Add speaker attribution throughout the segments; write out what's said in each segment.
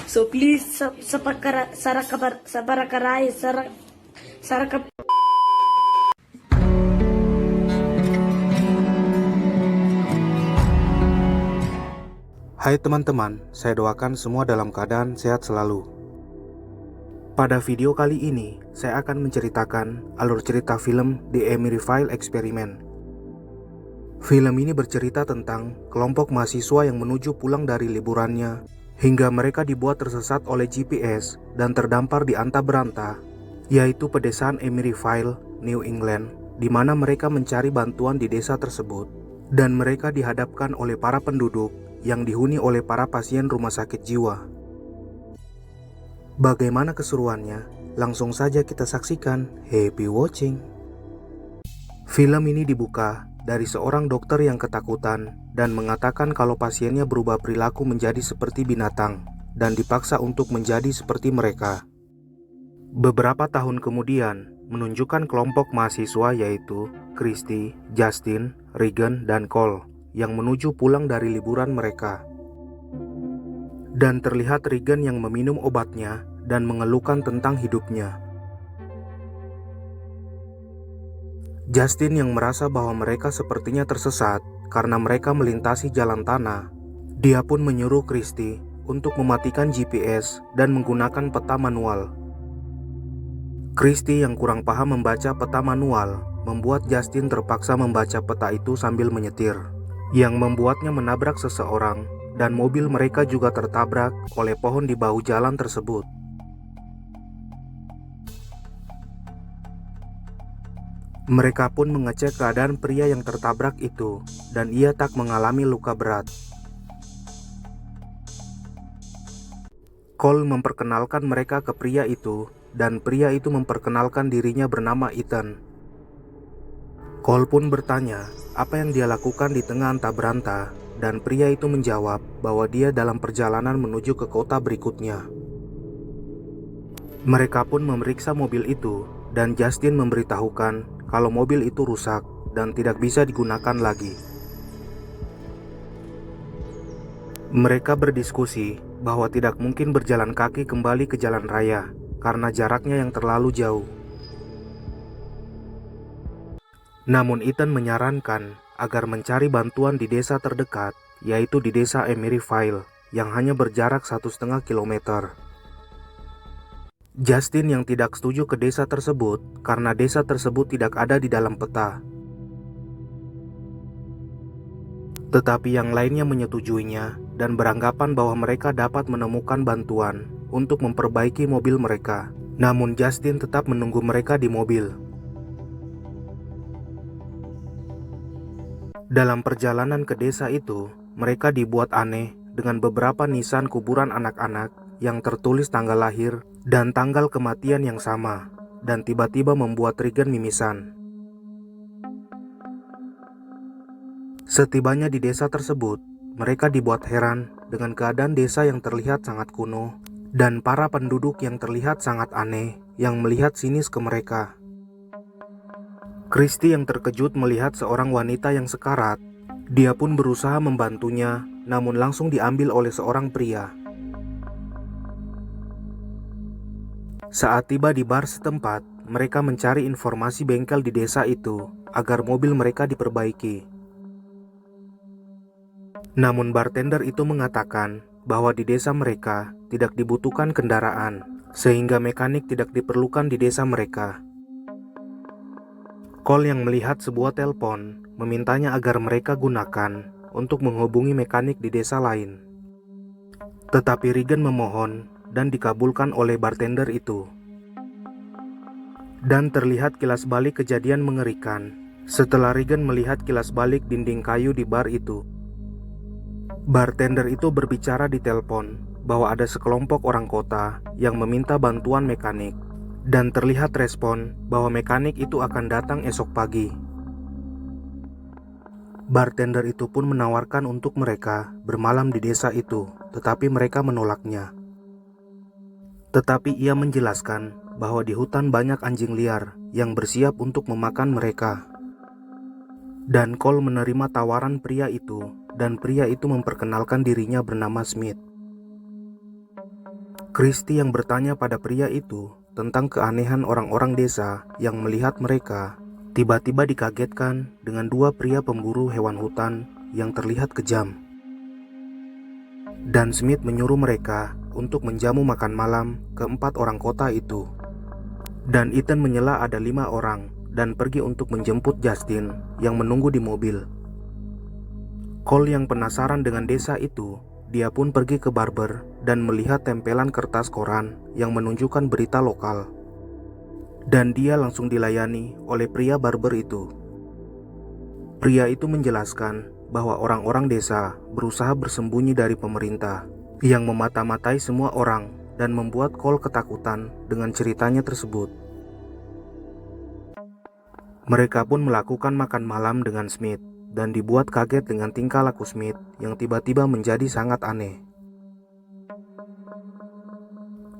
Speaker 1: So please, sabarakaray, saraka.
Speaker 2: Hai teman-teman, saya doakan semua dalam keadaan sehat selalu. Pada video kali ini, saya akan menceritakan alur cerita film The Emeryville Experiment. Film ini bercerita tentang kelompok mahasiswa yang menuju pulang dari liburannya, hingga mereka dibuat tersesat oleh GPS dan terdampar di antah berantah, yaitu pedesaan Emeryville, New England, di mana mereka mencari bantuan di desa tersebut, dan mereka dihadapkan oleh para penduduk yang dihuni oleh para pasien rumah sakit jiwa. Bagaimana keseruannya? Langsung saja kita saksikan. Happy watching. Film ini dibuka dari seorang dokter yang ketakutan dan mengatakan kalau pasiennya berubah perilaku menjadi seperti binatang dan dipaksa untuk menjadi seperti mereka. Beberapa tahun kemudian, menunjukkan kelompok mahasiswa yaitu Christy, Justin, Regan, dan Cole yang menuju pulang dari liburan mereka. Dan terlihat Regan yang meminum obatnya dan mengeluhkan tentang hidupnya. Justin yang merasa bahwa mereka sepertinya tersesat karena mereka melintasi jalan tanah. Dia pun menyuruh Christy untuk mematikan GPS dan menggunakan peta manual. Christy yang kurang paham membaca peta manual membuat Justin terpaksa membaca peta itu sambil menyetir, yang membuatnya menabrak seseorang, dan mobil mereka juga tertabrak oleh pohon di bahu jalan tersebut. Mereka pun mengecek keadaan pria yang tertabrak itu, dan ia tak mengalami luka berat. Cole memperkenalkan mereka ke pria itu, dan pria itu memperkenalkan dirinya bernama Ethan. Cole pun bertanya apa yang dia lakukan di tengah antah berantah, dan pria itu menjawab bahwa dia dalam perjalanan menuju ke kota berikutnya. Mereka pun memeriksa mobil itu, dan Justin memberitahukan kalau mobil itu rusak dan tidak bisa digunakan lagi. Mereka berdiskusi bahwa tidak mungkin berjalan kaki kembali ke jalan raya karena jaraknya yang terlalu jauh. Namun Ethan menyarankan agar mencari bantuan di desa terdekat, yaitu di desa Emeryville, yang hanya berjarak 1,5 kilometer. Justin yang tidak setuju ke desa tersebut karena desa tersebut tidak ada di dalam peta. Tetapi yang lainnya menyetujuinya dan beranggapan bahwa mereka dapat menemukan bantuan untuk memperbaiki mobil mereka. Namun Justin tetap menunggu mereka di mobil. Dalam perjalanan ke desa itu, mereka dibuat aneh dengan beberapa nisan kuburan anak-anak yang tertulis tanggal lahir dan tanggal kematian yang sama, dan tiba-tiba membuat Regan mimisan. Setibanya di desa tersebut, mereka dibuat heran dengan keadaan desa yang terlihat sangat kuno, dan para penduduk yang terlihat sangat aneh yang melihat sinis ke mereka. Christy yang terkejut melihat seorang wanita yang sekarat. Dia pun berusaha membantunya, namun langsung diambil oleh seorang pria. Saat tiba di bar setempat, mereka mencari informasi bengkel di desa itu agar mobil mereka diperbaiki. Namun bartender itu mengatakan bahwa di desa mereka tidak dibutuhkan kendaraan, sehingga mekanik tidak diperlukan di desa mereka. Cole yang melihat sebuah telepon memintanya agar mereka gunakan untuk menghubungi mekanik di desa lain. Tetapi Regan memohon dan dikabulkan oleh bartender itu. Dan terlihat kilas balik kejadian mengerikan setelah Regan melihat kilas balik dinding kayu di bar itu. Bartender itu berbicara di telepon bahwa ada sekelompok orang kota yang meminta bantuan mekanik, dan terlihat respon bahwa mekanik itu akan datang esok pagi. Bartender itu pun menawarkan untuk mereka bermalam di desa itu, tetapi mereka menolaknya. Tetapi ia menjelaskan bahwa di hutan banyak anjing liar yang bersiap untuk memakan mereka. Dan Cole menerima tawaran pria itu, dan pria itu memperkenalkan dirinya bernama Smith. Christy yang bertanya pada pria itu tentang keanehan orang-orang desa yang melihat mereka, tiba-tiba dikagetkan dengan dua pria pemburu hewan hutan yang terlihat kejam. Dan Smith menyuruh mereka untuk menjamu makan malam keempat orang kota itu. Dan Ethan menyela ada 5 orang dan pergi untuk menjemput Justin yang menunggu di mobil. Cole yang penasaran dengan desa itu, dia pun pergi ke barber dan melihat tempelan kertas koran yang menunjukkan berita lokal. Dan dia langsung dilayani oleh pria barber itu. Pria itu menjelaskan bahwa orang-orang desa berusaha bersembunyi dari pemerintah yang memata-matai semua orang dan membuat Cole ketakutan dengan ceritanya tersebut. Mereka pun melakukan makan malam dengan Smith dan dibuat kaget dengan tingkah laku Smith yang tiba-tiba menjadi sangat aneh.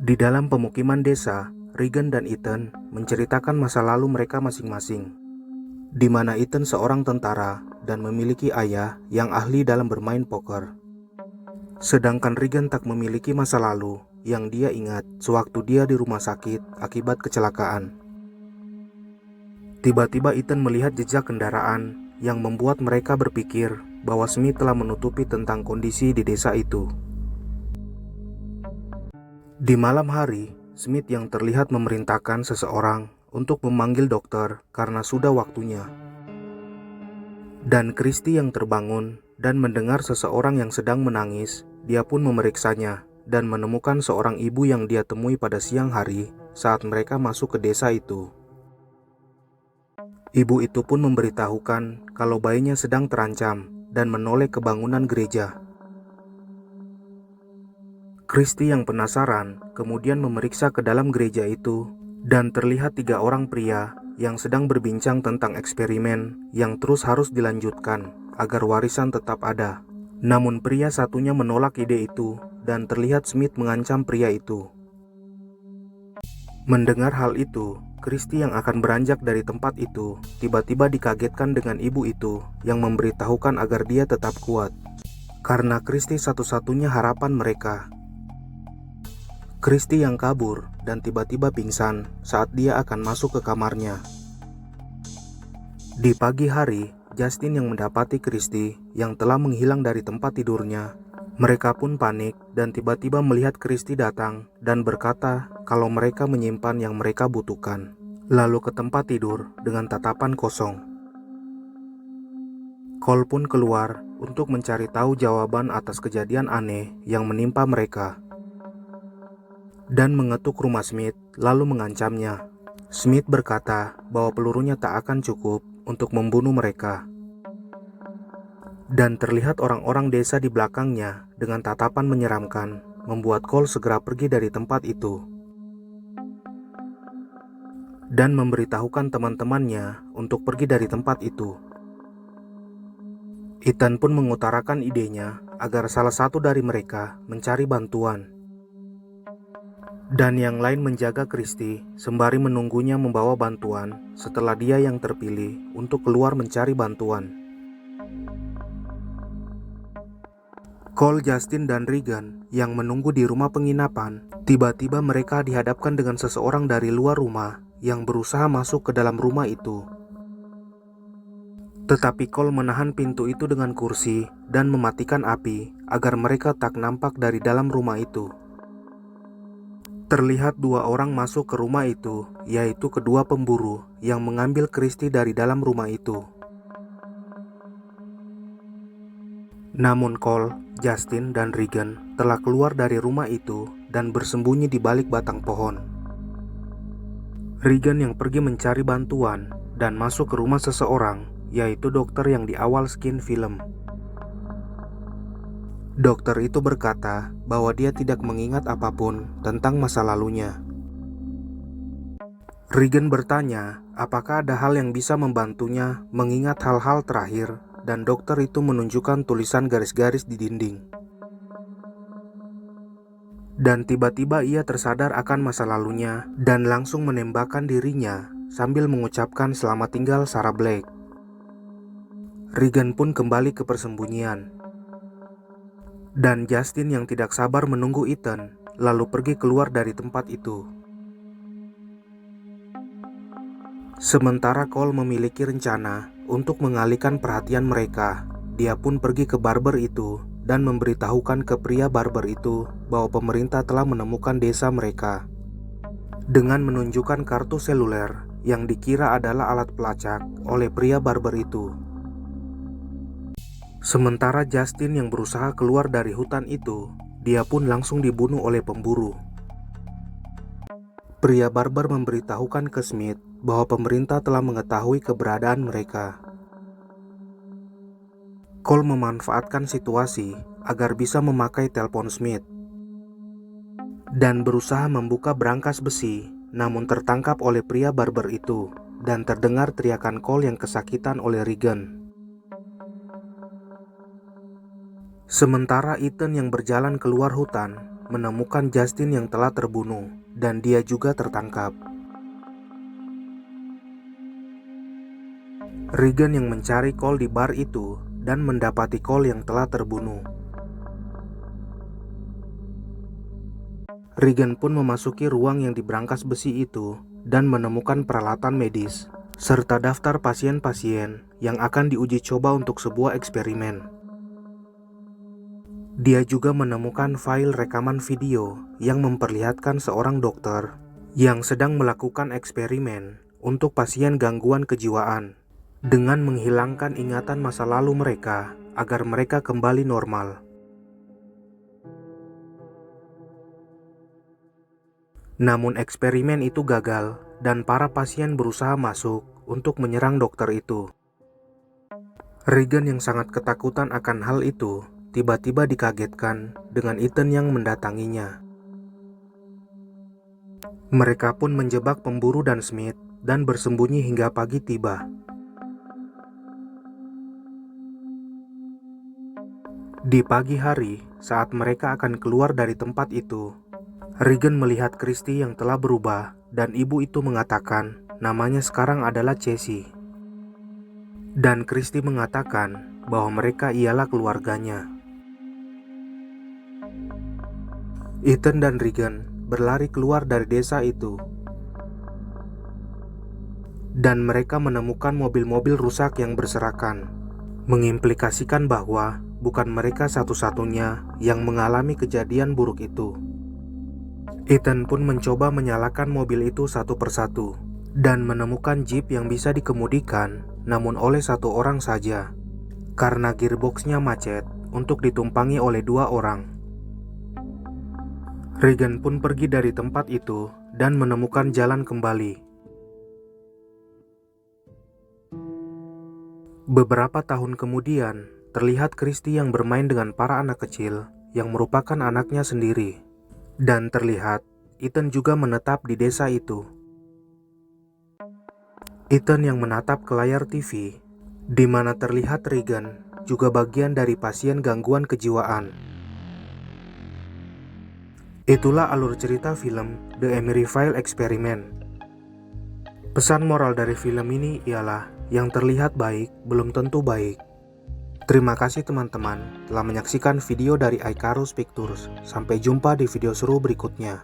Speaker 2: Di dalam pemukiman desa, Regan dan Ethan menceritakan masa lalu mereka masing-masing, di mana Ethan seorang tentara dan memiliki ayah yang ahli dalam bermain poker. Sedangkan Regan tak memiliki masa lalu yang dia ingat sewaktu dia di rumah sakit akibat kecelakaan. Tiba-tiba Ethan melihat jejak kendaraan yang membuat mereka berpikir bahwa Smith telah menutupi tentang kondisi di desa itu. Di malam hari, Smith yang terlihat memerintahkan seseorang untuk memanggil dokter karena sudah waktunya. Dan Christy yang terbangun dan mendengar seseorang yang sedang menangis, dia pun memeriksanya dan menemukan seorang ibu yang dia temui pada siang hari saat mereka masuk ke desa itu. Ibu itu pun memberitahukan kalau bayinya sedang terancam dan menoleh ke bangunan gereja. Christy yang penasaran kemudian memeriksa ke dalam gereja itu dan terlihat 3 orang pria yang sedang berbincang tentang eksperimen yang terus harus dilanjutkan agar warisan tetap ada. Namun pria satunya menolak ide itu dan terlihat Smith mengancam pria itu. Mendengar hal itu, Christy yang akan beranjak dari tempat itu tiba-tiba dikagetkan dengan ibu itu yang memberitahukan agar dia tetap kuat, karena Christy satu-satunya harapan mereka. Christy yang kabur dan tiba-tiba pingsan saat dia akan masuk ke kamarnya. Di pagi hari, Justin yang mendapati Christy yang telah menghilang dari tempat tidurnya. Mereka pun panik dan tiba-tiba melihat Christy datang dan berkata kalau mereka menyimpan yang mereka butuhkan, lalu ke tempat tidur dengan tatapan kosong. Cole pun keluar untuk mencari tahu jawaban atas kejadian aneh yang menimpa mereka, dan mengetuk rumah Smith lalu mengancamnya. Smith berkata bahwa pelurunya tak akan cukup untuk membunuh mereka. Dan terlihat orang-orang desa di belakangnya dengan tatapan menyeramkan, membuat Cole segera pergi dari tempat itu dan memberitahukan teman-temannya untuk pergi dari tempat itu. Ethan pun mengutarakan idenya agar salah satu dari mereka mencari bantuan, dan yang lain menjaga Christy sembari menunggunya membawa bantuan setelah dia yang terpilih untuk keluar mencari bantuan. Cole, Justin, dan Regan yang menunggu di rumah penginapan, tiba-tiba mereka dihadapkan dengan seseorang dari luar rumah yang berusaha masuk ke dalam rumah itu. Tetapi Cole menahan pintu itu dengan kursi dan mematikan api agar mereka tak nampak dari dalam rumah itu. Terlihat 2 orang masuk ke rumah itu, yaitu kedua pemburu yang mengambil Christy dari dalam rumah itu. Namun Cole, Justin, dan Regan telah keluar dari rumah itu dan bersembunyi di balik batang pohon. Regan yang pergi mencari bantuan dan masuk ke rumah seseorang, yaitu dokter yang di awal skin film. Dokter itu berkata bahwa dia tidak mengingat apapun tentang masa lalunya. Regan bertanya apakah ada hal yang bisa membantunya mengingat hal-hal terakhir, dan dokter itu menunjukkan tulisan garis-garis di dinding. Dan tiba-tiba ia tersadar akan masa lalunya dan langsung menembakkan dirinya sambil mengucapkan selamat tinggal Sarah Blake. Regan pun kembali ke persembunyian. Dan Justin yang tidak sabar menunggu Ethan lalu pergi keluar dari tempat itu. Sementara Cole memiliki rencana untuk mengalihkan perhatian mereka, dia pun pergi ke barber itu dan memberitahukan ke pria barber itu bahwa pemerintah telah menemukan desa mereka. Dengan menunjukkan kartu seluler yang dikira adalah alat pelacak oleh pria barber itu. Sementara Justin yang berusaha keluar dari hutan itu, dia pun langsung dibunuh oleh pemburu. Pria barber memberitahukan ke Smith bahwa pemerintah telah mengetahui keberadaan mereka. Cole memanfaatkan situasi agar bisa memakai telepon Smith dan berusaha membuka brankas besi, namun tertangkap oleh pria barber itu dan terdengar teriakan Cole yang kesakitan oleh Regan. Sementara Ethan yang berjalan keluar hutan menemukan Justin yang telah terbunuh dan dia juga tertangkap. Regan yang mencari Cole di bar itu dan mendapati Cole yang telah terbunuh. Regan pun memasuki ruang yang diberangkas besi itu dan menemukan peralatan medis serta daftar pasien-pasien yang akan diuji coba untuk sebuah eksperimen. Dia juga menemukan file rekaman video yang memperlihatkan seorang dokter yang sedang melakukan eksperimen untuk pasien gangguan kejiwaan dengan menghilangkan ingatan masa lalu mereka agar mereka kembali normal. Namun eksperimen itu gagal dan para pasien berusaha masuk untuk menyerang dokter itu. Regan yang sangat ketakutan akan hal itu tiba-tiba dikagetkan dengan Ethan yang mendatanginya. Mereka pun menjebak pemburu dan Smith dan bersembunyi hingga pagi tiba. Di pagi hari, saat mereka akan keluar dari tempat itu, Regan melihat Christy yang telah berubah dan ibu itu mengatakan namanya sekarang adalah Casey. Dan Christy mengatakan bahwa mereka ialah keluarganya. Ethan dan Regan berlari keluar dari desa itu. Dan mereka menemukan mobil-mobil rusak yang berserakan, mengimplikasikan bahwa bukan mereka satu-satunya yang mengalami kejadian buruk itu. Ethan pun mencoba menyalakan mobil itu satu persatu dan menemukan jeep yang bisa dikemudikan namun oleh satu orang saja karena gearboxnya macet untuk ditumpangi oleh 2 orang. Regan pun pergi dari tempat itu dan menemukan jalan kembali. Beberapa tahun kemudian, terlihat Christy yang bermain dengan para anak kecil yang merupakan anaknya sendiri. Dan terlihat Ethan juga menetap di desa itu. Ethan yang menatap ke layar TV, di mana terlihat Regan juga bagian dari pasien gangguan kejiwaan. Itulah alur cerita film The Emeryville Experiment. Pesan moral dari film ini ialah yang terlihat baik belum tentu baik. Terima kasih teman-teman telah menyaksikan video dari Icarus Pictures. Sampai jumpa di video seru berikutnya.